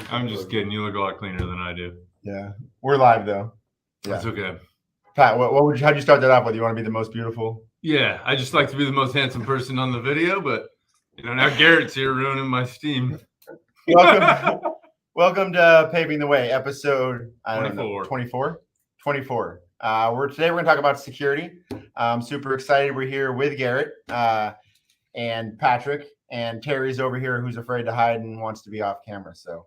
I'm just kidding. You look a lot cleaner than I do. Yeah, we're live though. Yeah. That's okay. Pat, how'd you start that off with? You want to be the most beautiful? Yeah, I just like to be the most handsome person on the video, but now Garrett's here ruining my steam. Welcome to Paving the Way, episode 24. 24. Today we're going to talk about security. I'm super excited. We're here with Garret and Patrick, and Terry's over here who's afraid to hide and wants to be off camera. So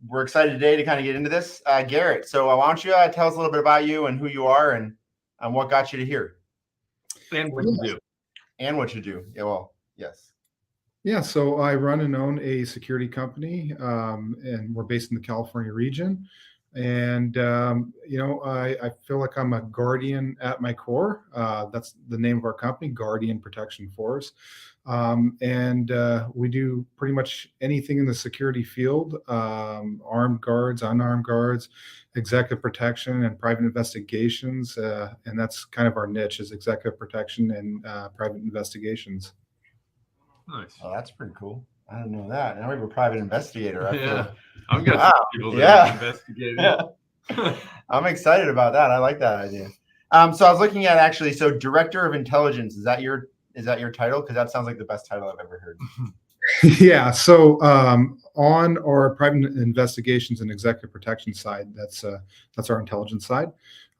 we're excited today to kind of get into this. Garret, so why don't you tell us a little bit about you and who you are and what got you to here? And what you do. And what you do. Yeah, well, yes. Yeah, so I run and own a security company, and we're based in the California region. And, I feel like I'm a guardian at my core. That's the name of our company, Guardian Protection Force. And we do pretty much anything in the security field, armed guards, unarmed guards, executive protection, and private investigations. And that's kind of our niche, is executive protection and private investigations. Nice. Oh, that's pretty cool. I didn't know that. Now we have a private investigator. I've got some people that investigate. Yeah. I'm excited about that. I like that idea. So I was looking at actually. So Director of Intelligence, is that your title? Because that sounds like the best title I've ever heard. Yeah. So on our private investigations and executive protection side, that's our intelligence side.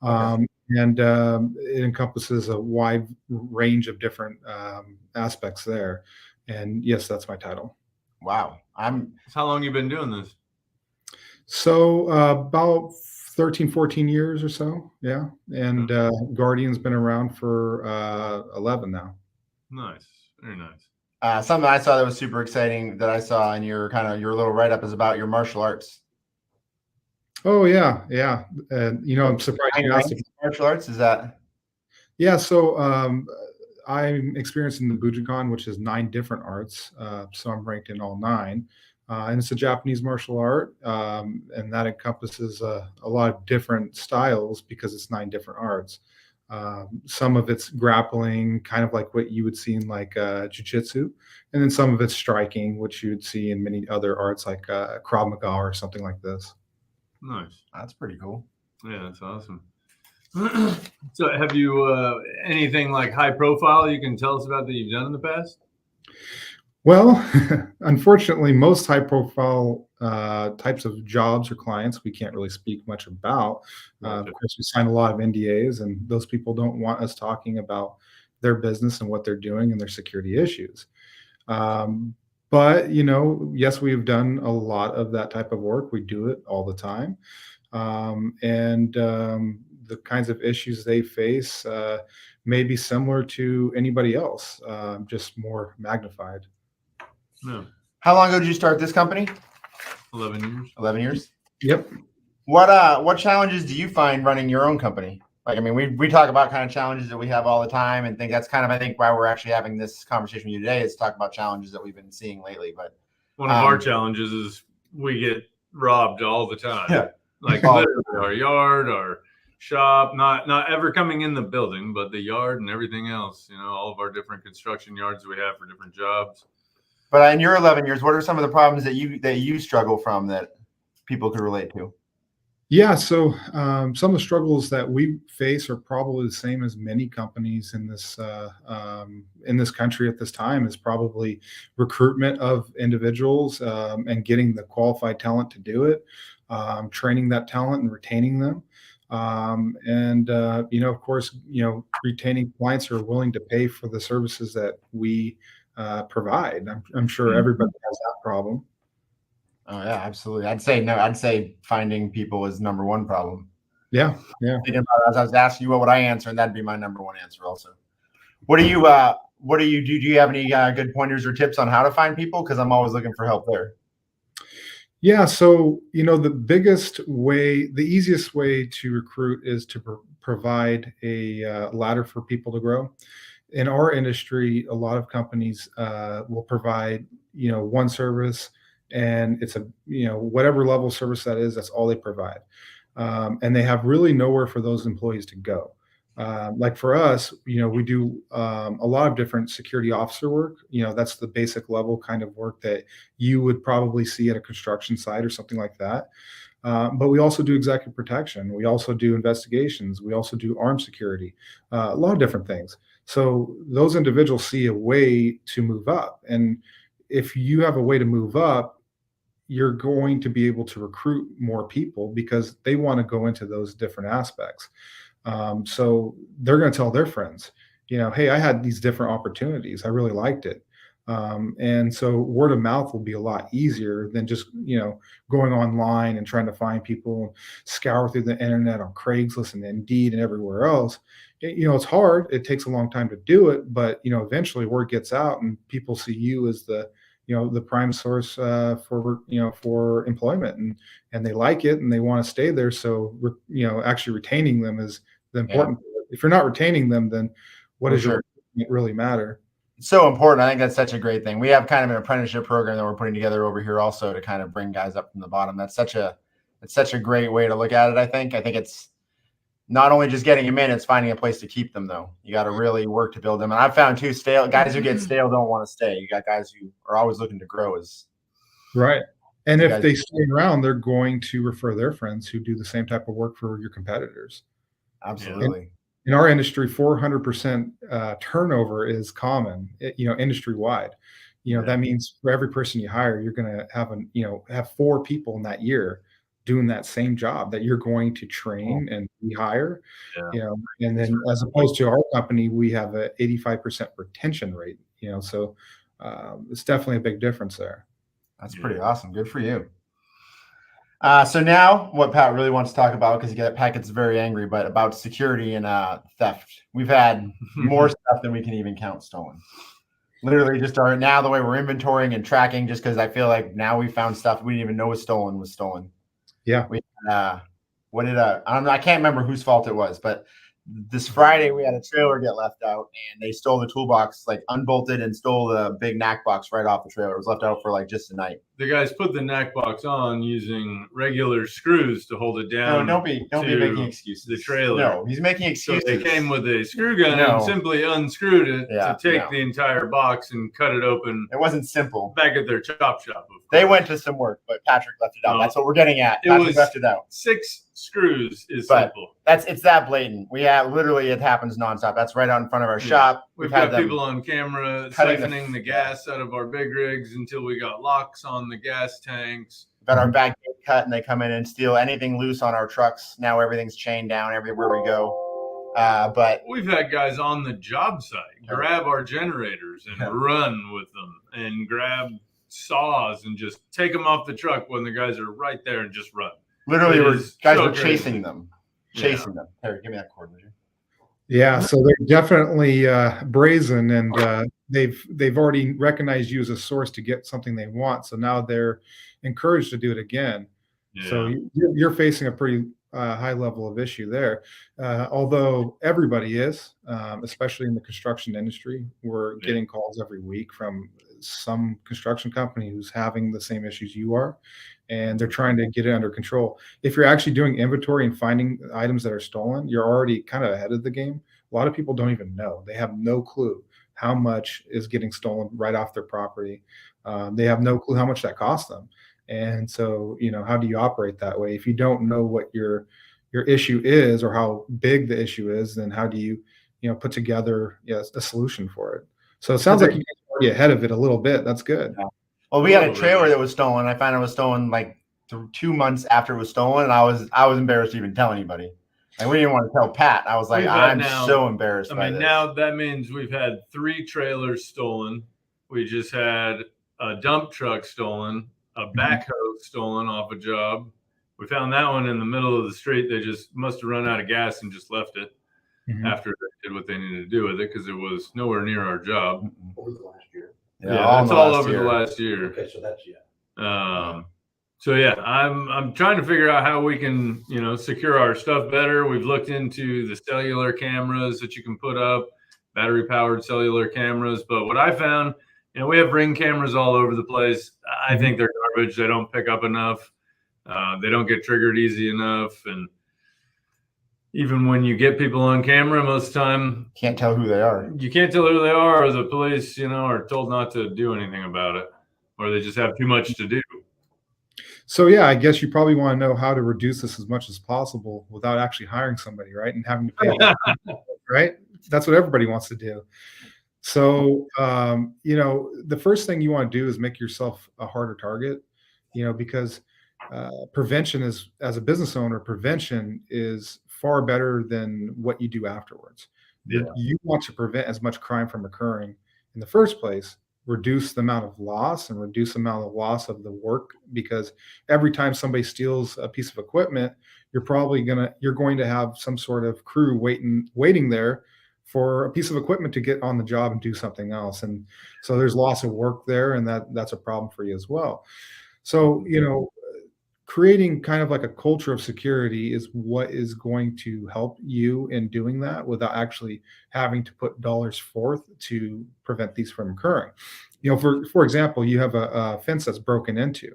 Okay. And it encompasses a wide range of different aspects there. And yes, that's my title. Wow. How long you been doing this? So about 13, 14 years or so. Yeah. And Guardian's been around for 11 now. Nice. Very nice. Something I saw that was super exciting that I saw in your little write-up is about your martial arts. Oh, yeah. Yeah. I'm surprised you asked. Martial arts, is that? Yeah. So I'm experienced in the Bujinkan, which is 9 different arts. So I'm ranked in all 9. And it's a Japanese martial art. And that encompasses a lot of different styles because it's 9 different arts. Some of it's grappling, kind of like what you would see in like jiu-jitsu. And then some of it's striking, which you would see in many other arts like Krav Maga or something like this. Nice. That's pretty cool. Yeah, that's awesome. So have you anything like high profile you can tell us about that you've done in the past? Well, unfortunately, most high profile types of jobs or clients we can't really speak much about. Of course, we sign a lot of NDAs, and those people don't want us talking about their business and what they're doing and their security issues. But, yes, we've done a lot of that type of work. We do it all the time. And the kinds of issues they face may be similar to anybody else, just more magnified. No. How long ago did you start this company? 11 years. 11 years? Yep. What challenges do you find running your own company? Like, I mean, we talk about kind of challenges that we have all the time, and think that's kind of, I think, why we're actually having this conversation with you today, is talk about challenges that we've been seeing lately. But one of our challenges is we get robbed all the time. Yeah. Like literally our yard, our shop, not ever coming in the building, but the yard and everything else. All of our different construction yards we have for different jobs. But in your 11 years, what are some of the problems that you struggle from that people could relate to? Yeah, so some of the struggles that we face are probably the same as many companies in this country at this time. Is probably recruitment of individuals and getting the qualified talent to do it, training that talent and retaining them, and of course, retaining clients who are willing to pay for the services that we provide. I'm sure everybody has that problem. Oh yeah, absolutely. I'd say finding people is number one problem. Yeah. Thinking about it, as I was asking you what would I answer, and that'd be my number one answer also. What do you do? Do you have any good pointers or tips on how to find people? Because I'm always looking for help there. Yeah. So, the easiest way to recruit is to provide a ladder for people to grow. In our industry, a lot of companies will provide, one service, and it's whatever level service that is, that's all they provide. And they have really nowhere for those employees to go. Like for us, we do a lot of different security officer work. That's the basic level kind of work that you would probably see at a construction site or something like that. But we also do executive protection. We also do investigations. We also do armed security, a lot of different things. So those individuals see a way to move up. And if you have a way to move up, you're going to be able to recruit more people because they want to go into those different aspects. So they're going to tell their friends, hey, I had these different opportunities. I really liked it. And so word of mouth will be a lot easier than just, going online and trying to find people, scour through the internet on Craigslist and Indeed and everywhere else. It's hard. It takes a long time to do it, but, eventually word gets out and people see you as the prime source for employment, and they like it and they want to stay there. So, actually retaining them is the important. Yeah. If you're not retaining them, then what does your really matter? It's so important. I think that's such a great thing. We have kind of an apprenticeship program that we're putting together over here also to kind of bring guys up from the bottom. It's such a great way to look at it. I think it's not only just getting them in, it's finding a place to keep them though. You got to really work to build them. And I've found too, guys who get stale don't want to stay. You got guys who are always looking to grow right. And if they stay around, they're going to refer their friends who do the same type of work for your competitors. Absolutely. In our industry, 400% turnover is common, industry wide. That means for every person you hire, you're going to have 4 people in that year doing that same job that you're going to train and rehire. And then as opposed to our company, we have a 85% retention rate. So it's definitely a big difference there. That's pretty awesome. Good for you. So now what Pat really wants to talk about, because Pat gets very angry, but about security and theft. We've had more stuff than we can even count stolen. Literally just now the way we're inventorying and tracking, just because I feel like now we found stuff we didn't even know was stolen. Yeah. I can't remember whose fault it was, but this Friday we had a trailer get left out and they stole the toolbox, like unbolted and stole the big knack box right off the trailer. It was left out for like just a night. The guys put the knack box on using regular screws to hold it down. No, don't be making excuses. The trailer. No, he's making excuses. So they came with a screw gun and simply unscrewed it to take the entire box and cut it open. It wasn't simple. Back at their chop shop. They went to some work, but Patrick left it out. That's what we're getting at. Patrick left it out. 6 screws is simple. It's that blatant. We have literally, it happens nonstop. That's right out in front of our shop. We've got people on camera siphoning the gas out of our big rigs until we got locks on the gas tanks. We've got our back gate cut and they come in and steal anything loose on our trucks. Now everything's chained down everywhere we go. But we've had guys on the job site grab our generators and run with them and grab saws and just take them off the truck when the guys are right there and just run. Literally, guys were chasing them. Here, give me that cord, would you? Yeah, so they're definitely brazen, and they've already recognized you as a source to get something they want. So now they're encouraged to do it again. Yeah. So you're facing a pretty high level of issue there. Although everybody is, especially in the construction industry, we're getting calls every week from some construction company who's having the same issues you are, and they're trying to get it under control. If you're actually doing inventory and finding items that are stolen, you're already kind of ahead of the game. A lot of people don't even know. They have no clue how much is getting stolen right off their property. They have no clue how much that costs them. And so, how do you operate that way? If you don't know what your issue is or how big the issue is, then how do you, put together a solution for it? So it sounds like you guys are already ahead of it a little bit. That's good. Yeah. Well, we had a trailer that was stolen. I found it was stolen like 2 months after it was stolen, and I was embarrassed to even tell anybody. And we didn't want to tell Pat. I was like, I'm so embarrassed. Now that means we've had 3 trailers stolen. We just had a dump truck stolen, a backhoe stolen off a job. We found that one in the middle of the street. They just must have run out of gas and just left it after they did what they needed to do with it, because it was nowhere near our job. Over the last year. Yeah, that's all over the last year. Okay, so that's So yeah, I'm trying to figure out how we can, secure our stuff better. We've looked into the cellular cameras that you can put up, battery powered cellular cameras. But what I found, we have Ring cameras all over the place. I think they're garbage. They don't pick up enough. They don't get triggered easy enough. And even when you get people on camera, most of the time Can't tell who they are. you can't tell who they are, or the police, are told not to do anything about it, or they just have too much to do. So yeah, I guess you probably want to know how to reduce this as much as possible without actually hiring somebody, right? And having to pay a lot, right? That's what everybody wants to do. So, the first thing you want to do is make yourself a harder target, because prevention is, as a business owner, prevention is far better than what you do afterwards. Yeah. You want to prevent as much crime from occurring in the first place, reduce the amount of loss and reduce the amount of loss of the work, because every time somebody steals a piece of equipment, you're going to have some sort of crew waiting there for a piece of equipment to get on the job and do something else. And so there's loss of work there, and that's a problem for you as well. So, creating kind of like a culture of security is what is going to help you in doing that without actually having to put dollars forth to prevent these from occurring. For example, you have a fence that's broken into.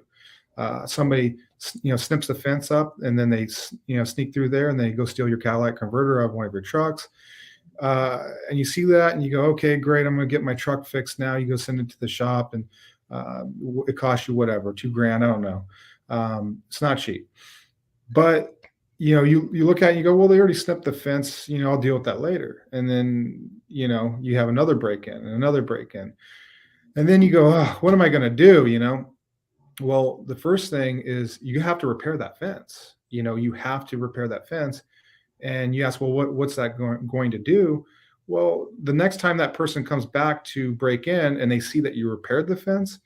Somebody snips the fence up, and then they sneak through there, and they go steal your catalytic converter out of one of your trucks. And you see that and you go, okay, great, I'm going to get my truck fixed now. You go send it to the shop, and it costs you whatever, $2,000, I don't know. It's not cheap, but you look at it and you go, well, they already snipped the fence, I'll deal with that later. And then you have another break-in and another break-in, and then you go, oh, what am I going to do? Well, the first thing is you have to repair that fence. You have to repair that fence. And you ask, well, what's that going to do? Well, the next time that person comes back to break in and they see that you repaired the fence,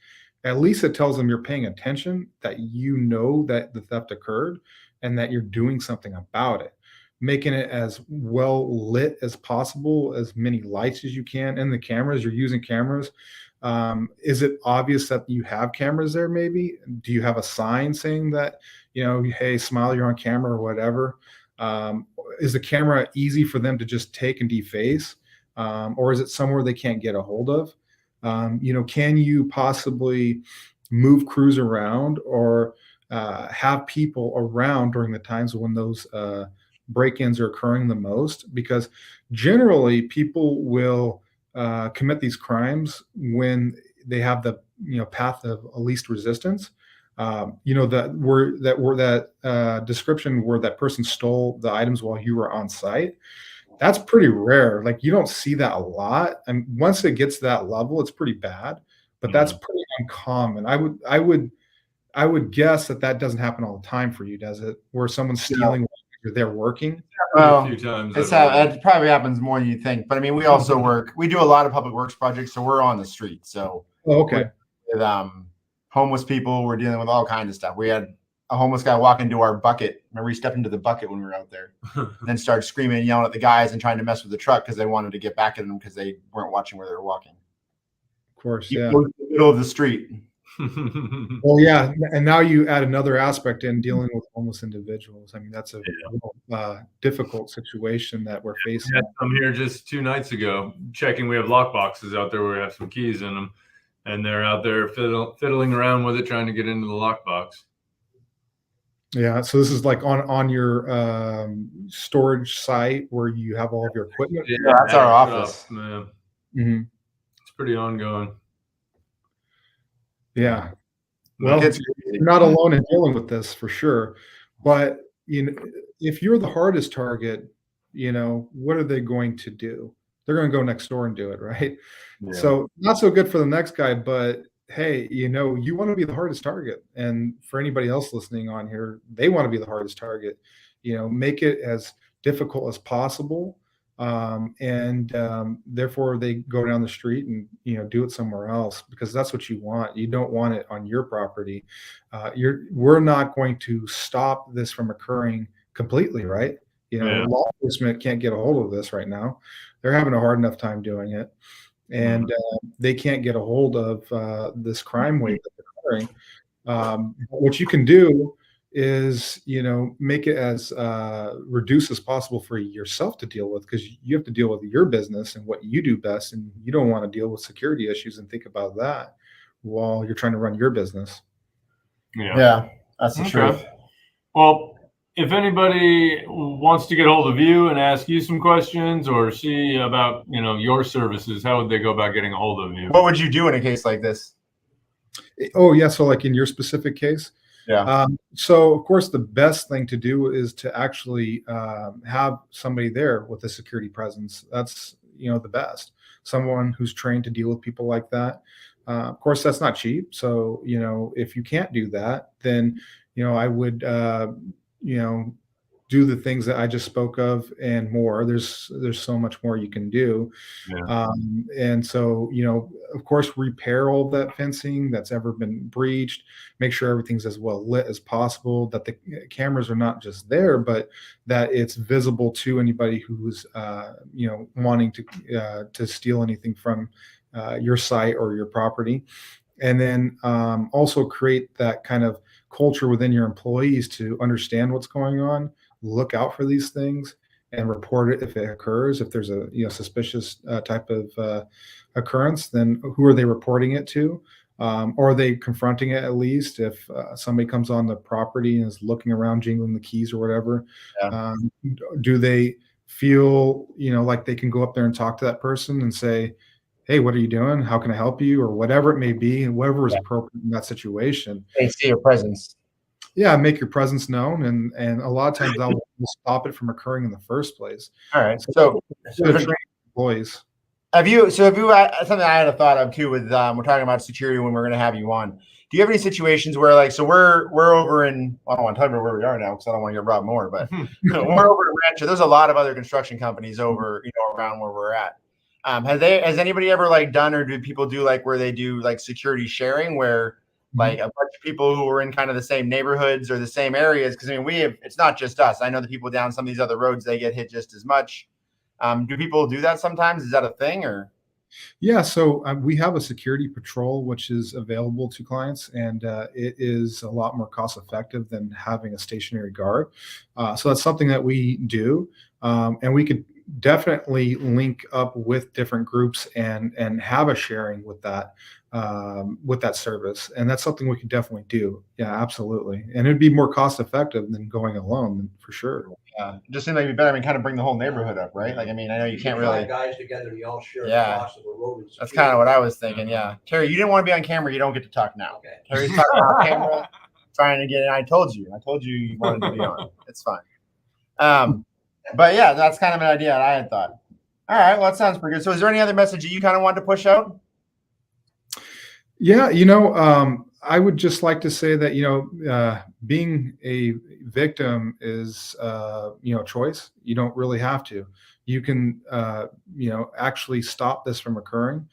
at least it tells them you're paying attention, that you know that the theft occurred and that you're doing something about it, making it as well lit as possible, as many lights as you can. And the cameras, you're using cameras. Is it obvious that you have cameras there? Maybe do you have a sign saying that, hey, smile, you're on camera, or whatever? Is the camera easy for them to just take and deface? Or is it somewhere they can't get a hold of? Can you possibly move crews around, or have people around during the times when those break-ins are occurring the most? Because generally people will commit these crimes when they have the path of least resistance. That description where that person stole the items while you were on site, that's pretty rare. Like, you don't see that a lot. And once it gets to that level, it's pretty bad, but that's pretty uncommon. I would guess that doesn't happen all the time for you, does it? Where someone's stealing while you're there working? Well, a few times. it probably happens more than you think. But I mean, we also we do a lot of public works projects, so we're on the street. So okay. With homeless people, we're dealing with all kinds of stuff. We had a homeless guy walk into our bucket. Remember, he stepped into the bucket when we were out there, and then started screaming and yelling at the guys and trying to mess with the truck because they wanted to get back at them because they weren't watching where they were walking. Of course, yeah. In the middle of the street. Well, yeah, and now you add another aspect in dealing with homeless individuals. I mean, that's a real, difficult situation that we're facing. I'm here just 2 nights ago checking. We have lock boxes out there where we have some keys in them, and they're out there fiddling around with it, trying to get into the lockbox. Yeah, so this is like on your storage site where you have all of your equipment. Yeah, that's our office, man. Mm-hmm. It's pretty ongoing. Yeah, well, you're not alone in dealing with this for sure. But if you're the hardest target, what are they going to do? They're going to go next door and do it, right? Yeah. So not so good for the next guy, but hey, you want to be the hardest target. And for anybody else listening on here, they want to be the hardest target. Make it as difficult as possible. Therefore they go down the street and, do it somewhere else, because that's what you want. You don't want it on your property. We're not going to stop this from occurring completely, right? Law enforcement can't get a hold of this right now. They're having a hard enough time doing it. And they can't get a hold of this crime wave that's occurring. What you can do is, make it as reduced as possible for yourself to deal with, because you have to deal with your business and what you do best, and you don't want to deal with security issues and think about that while you're trying to run your business. Yeah, that's the truth. Well, if anybody wants to get hold of you and ask you some questions or see about, your services, how would they go about getting a hold of you? What would you do in a case like this? Oh, yeah. So, like in your specific case, Yeah. so of course, the best thing to do is to actually have somebody there with a security presence. That's the best. Someone who's trained to deal with people like that. Of course, that's not cheap. So if you can't do that, then I would you know do the things that I just spoke of and more. There's so much more you can do. Yeah. And so, of course, repair all that fencing that's ever been breached, make sure everything's as well lit as possible, that the cameras are not just there, but that it's visible to anybody who's, wanting to steal anything from your site or your property. And then also create that kind of culture within your employees to understand what's going on, look out for these things, and report it if it occurs. If there's a suspicious type of occurrence, then who are they reporting it to? Or are they confronting it at least? If somebody comes on the property and is looking around, jingling the keys or whatever, Yeah. do they feel like they can go up there and talk to that person and say, "Hey, what are you doing? How can I help you?" Or whatever it may be, and whatever is Yeah. appropriate in that situation. They see your presence. Yeah, make your presence known, and a lot of times that will stop it from occurring in the first place. All right. So, So to train employees. have you something I had a thought of too with we're talking about security when we're going to have you on. Do you have any situations where we're over in, I don't want to talk about where we are now because I don't want to get robbed more, but we're over in Rancho. There's a lot of other construction companies over around where we're at. Has anybody ever done, or do people do where they do security sharing where a bunch of people who are in kind of the same neighborhoods or the same areas? Because it's not just us. I know the people down some of these other roads, they get hit just as much. Do people do that sometimes? Is that a thing or? Yeah, so we have a security patrol which is available to clients, and it is a lot more cost effective than having a stationary guard. So that's something that we do, and we could definitely link up with different groups and have a sharing with that service, and that's something we could definitely do. Yeah, absolutely, and it'd be more cost effective than going alone for sure. It just seems like it'd be better. I mean, kind of bring the whole neighborhood up, right? I know you can't really. Guys together, you all share the Yeah. cost of a road. That's kind of what I was thinking. Yeah, Terry, you didn't want to be on camera. You don't get to talk now. Okay. Terry's talking on camera, trying to get in. I told you you wanted to be on. It's fine. But yeah, that's kind of an idea that I had thought. All right, well, that sounds pretty good. So, is there any other message that you kind of wanted to push out? Yeah, I would just like to say that being a victim is choice. You don't really have to. You can actually stop this from occurring.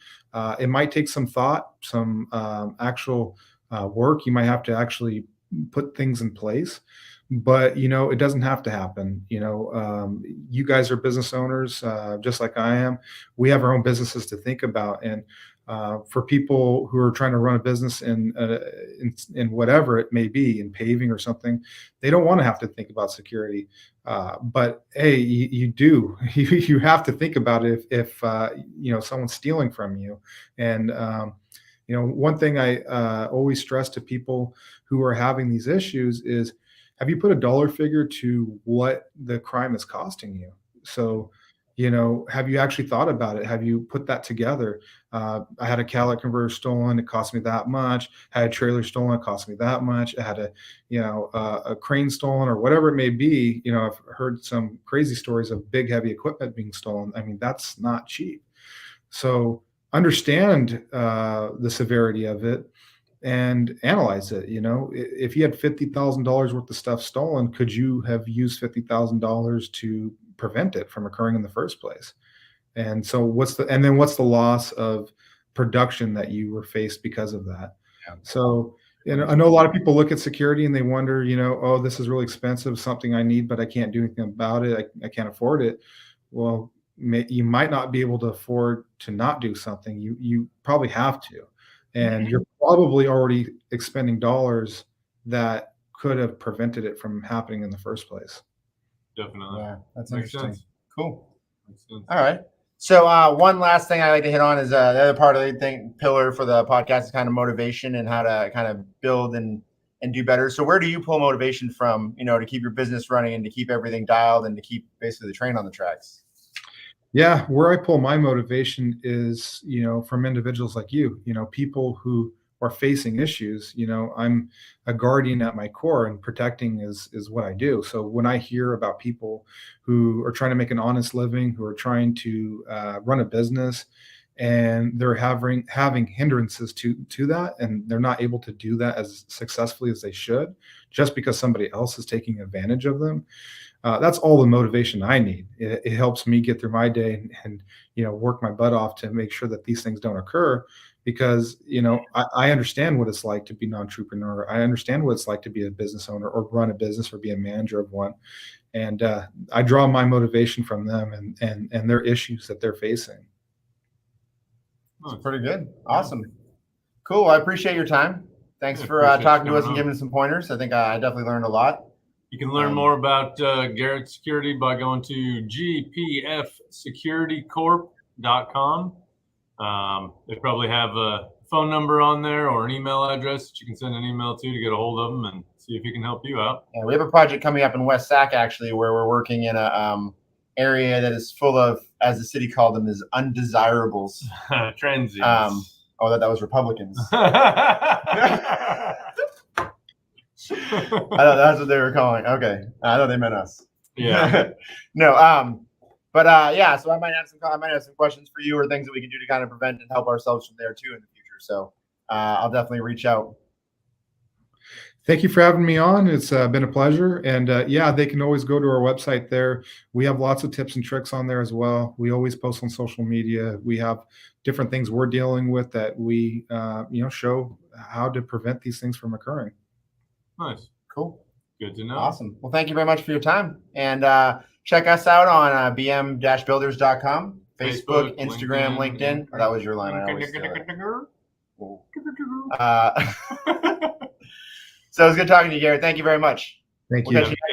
It might take some thought, some actual work. You might have to actually put things in place, but it doesn't have to happen. You guys are business owners, just like I am. We have our own businesses to think about, and for people who are trying to run a business in whatever it may be, in paving or something, they don't want to have to think about security. But hey, you do. You have to think about it if someone's stealing from you. And one thing I always stress to people who are having these issues is, have you put a dollar figure to what the crime is costing you? So, have you actually thought about it? Have you put that together? I had a catalytic converter stolen. It cost me that much. I had a trailer stolen. It cost me that much. I had a crane stolen or whatever it may be. I've heard some crazy stories of big, heavy equipment being stolen. I mean, that's not cheap. So understand the severity of it and analyze it. If you had $50,000 worth of stuff stolen, could you have used $50,000 to prevent it from occurring in the first place? And so what's the loss of production that you were faced because of that? Yeah. So, I know a lot of people look at security and they wonder, oh, this is really expensive, something I need, but I can't do anything about it. I can't afford it. Well, you might not be able to afford to not do something. You probably have to. And you're probably already expending dollars that could have prevented it from happening in the first place. Definitely. Yeah, that's Makes interesting. sense. Cool. Makes sense. All right. So one last thing I like to hit on is the other part of the pillar for the podcast is kind of motivation and how to kind of build and and do better. So where do you pull motivation from, to keep your business running and to keep everything dialed and to keep basically the train on the tracks? Yeah, where I pull my motivation is, from individuals like you, people who are facing issues. I'm a guardian at my core, and protecting is what I do. So when I hear about people who are trying to make an honest living, who are trying to run a business, and they're having hindrances to that, and they're not able to do that as successfully as they should, just because somebody else is taking advantage of them. That's all the motivation I need. It helps me get through my day and work my butt off to make sure that these things don't occur, because I understand what it's like to be an entrepreneur. I understand what it's like to be a business owner or run a business or be a manager of one, and I draw my motivation from them and their issues that they're facing. That's pretty good. Awesome. Cool. I appreciate your time. Thanks for talking to us and giving us some pointers. I think I definitely learned a lot. You can learn more about Garret Security by going to gpfsecuritycorp.com. They probably have a phone number on there or an email address that you can send an email to get a hold of them and see if he can help you out. Yeah, we have a project coming up in West Sac, actually, where we're working in a area that is full of, as the city called them, is undesirables. Transients. That was Republicans. I thought that's what they were calling. Okay, I thought they meant us. Yeah. No. So I might have some questions for you or things that we can do to kind of prevent and help ourselves from there too in the future. So I'll definitely reach out. Thank you for having me on. It's been a pleasure. And they can always go to our website there. We have lots of tips and tricks on there as well. We always post on social media. We have different things we're dealing with that we, show how to prevent these things from occurring. Nice. Cool. Good to know. Awesome. Well, thank you very much for your time. And check us out on bm-builders.com, Facebook, Instagram, LinkedIn. Oh, that was your line. I always So it was good talking to you, Garret. Thank you very much. Thank We'll you. catch you